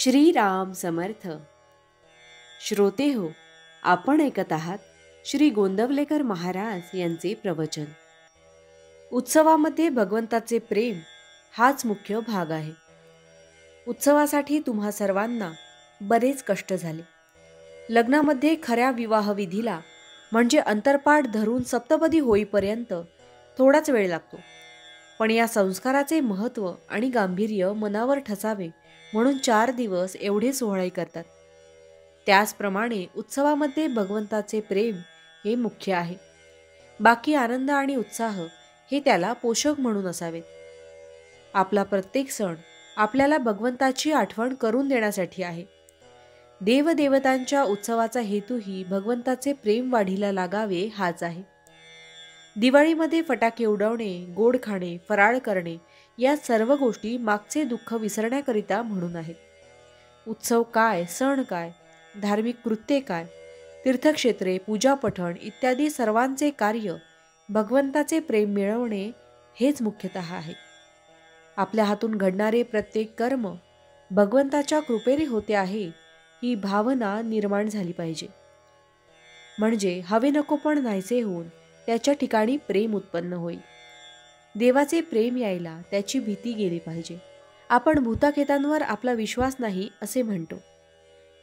श्रीराम समर्थ. श्रोते हो, आपण ऐकत आहात श्री गोंदवलेकर महाराज यांचे प्रवचन. उत्सवामध्ये भगवंताचे प्रेम हाच मुख्य भाग आहे. उत्सवासाठी तुम्हा सर्वांना बरेच कष्ट झाले. लग्नामध्ये खऱ्या विवाहविधीला म्हणजे अंतरपाठ धरून सप्तपदी होईपर्यंत थोडाच वेळ लागतो. पण या संस्काराचे महत्त्व आणि गांभीर्य मनावर ठसावे म्हणून 4 दिवस एवढे सोहळे करतात. त्याचप्रमाणे उत्सवामध्ये भगवंताचे प्रेम हे मुख्य आहे. बाकी आनंद आणि उत्साह हे त्याला पोषक म्हणून असावेत. आपला प्रत्येक सण आपल्याला भगवंताची आठवण करून देण्यासाठी आहे. देवदेवतांच्या उत्सवाचा हेतूही भगवंताचे प्रेम वाढीला लागावे हाच आहे. दिवाळीमध्ये फटाके उडवणे, गोड खाणे, फराळ करणे या सर्व गोष्टी मागचे दुःख विसरण्याकरिता म्हणून आहेत. उत्सव काय, सण काय, धार्मिक कृत्ये काय, तीर्थक्षेत्रे, पूजा पठण इत्यादी सर्वांचे कार्य भगवंताचे प्रेम मिळवणे हेच मुख्यतः आहे. आपल्या हातून घडणारे प्रत्येक कर्म भगवंताच्या कृपेने होते आहे ही भावना निर्माण झाली पाहिजे. म्हणजे हवे नको पण नाहीसे होऊन त्याच्या ठिकाणी प्रेम उत्पन्न होईल. देवाचे प्रेम यायला त्याची भीती गेली पाहिजे. आपण भूताखेतांवर आपला विश्वास नाही असे म्हणतो,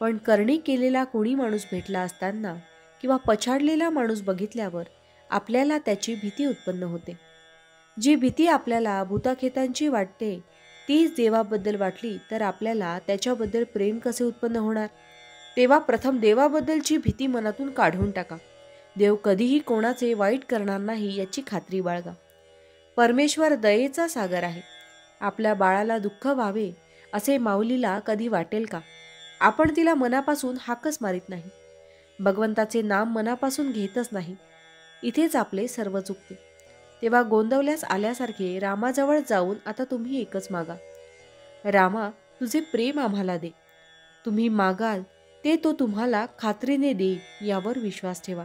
पण करणी केलेला कोणी माणूस भेटला असताना किंवा पछाडलेला माणूस बघितल्यावर आपल्याला त्याची भीती उत्पन्न होते. जी भीती आपल्याला भूताखेतांची वाटते तीच देवाबद्दल वाटली तर आपल्याला त्याच्याबद्दल प्रेम कसे उत्पन्न होणार? तेव्हा प्रथम देवाबद्दलची भीती मनातून काढून टाका. देव कधीही कोणाचे वाईट करणार नाही याची खात्री बाळगा. परमेश्वर दयेचा सागर आहे. आपल्या बाळाला दुःख व्हावे असे माऊलीला कधी वाटेल का? आपण तिला मनापासून हाकच मारित नाही. भगवंताचे नाम मनापासून घेतच नाही. इथेच आपले सर्व चुकते. तेव्हा गोंदवल्यास आल्यासारखे रामाजवळ जाऊन आता तुम्ही एकच मागा, रामा तुझे प्रेम आम्हाला दे. तुम्ही मागाल ते तो तुम्हाला खात्रीने दे यावर विश्वास ठेवा.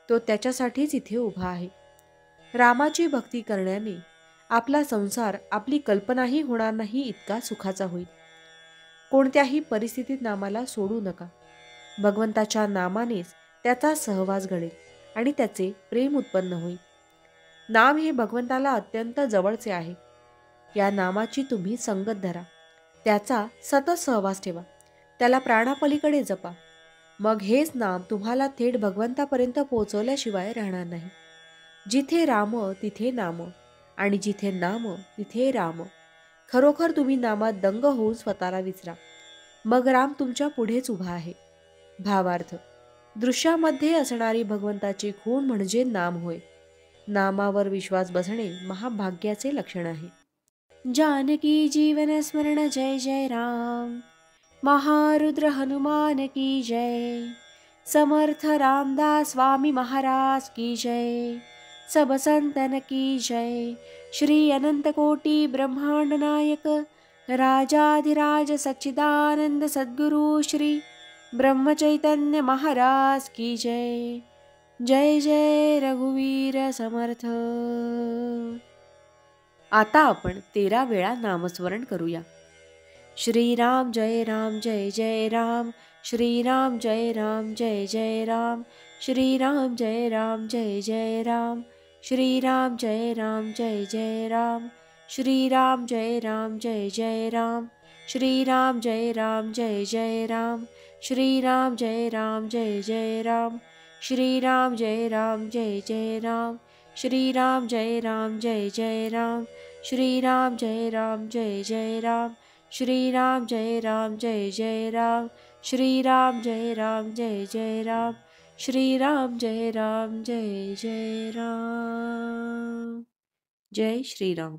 तो त्याच्यासाठीच इथे उभा आहे. रामाची भक्ती करण्याने आपला संसार आपली कल्पनाही होणार नाही इतका सुखाचा होईल. कोणत्याही परिस्थितीत नामाला सोडू नका. भगवंताच्या नामानेच त्याचा सहवास घडेल आणि त्याचे प्रेम उत्पन्न होईल. नाम हे भगवंताला अत्यंत जवळचे आहे. या नामाची तुम्ही संगत धरा. त्याचा सतत सहवास ठेवा. त्याला प्राणापलीकडे जपा. मग हेच नाम तुम्हाला थेट भगवंतापर्यंत पोहोचवल्याशिवाय राहणार नाही. जिथे राम तिथे नाम आणि जिथे नाम तिथे राम. खरोखर तुम्ही नामात दंग होऊन स्वतःला विसरा. मग राम तुमच्या पुढेच उभा आहे. भावार्थ, दृश्यामध्ये असणारी भगवंताची खूण म्हणजे नाम होय. नामावर विश्वास बसणे महाभाग्याचे लक्षण आहे. जानकी जीवन स्मरण जय जय राम. महारुद्र हनुमान की जय. समर्थ रामदास स्वामी महाराज की जय. सब संतन की जय. श्री अनंत कोटि ब्रह्मांड नायक राजाधिराज सच्चिदानंद सद्गुरु श्री ब्रह्म चैतन्य महाराज की जय. जय जय रघुवीर समर्थ. आता आपण 13 वेळा नामस्मरण करूया. श्रीराम जय राम जय जय राम. श्रीराम जय राम जय जय राम. श्रीराम जय राम जय जय राम. श्रीराम जय राम जय जय राम. श्रीराम जय राम जय जय राम. श्रीराम जय राम जय जय राम. श्रीराम जय राम जय जय राम. श्रीराम जय राम जय जय राम. श्रीराम जय राम जय जय राम. श्रीराम जय राम जय जय राम. श्रीराम जय राम जय जय राम. श्रीराम जय राम जय जय राम. श्रीराम जय राम जय जय राम. जय श्रीराम.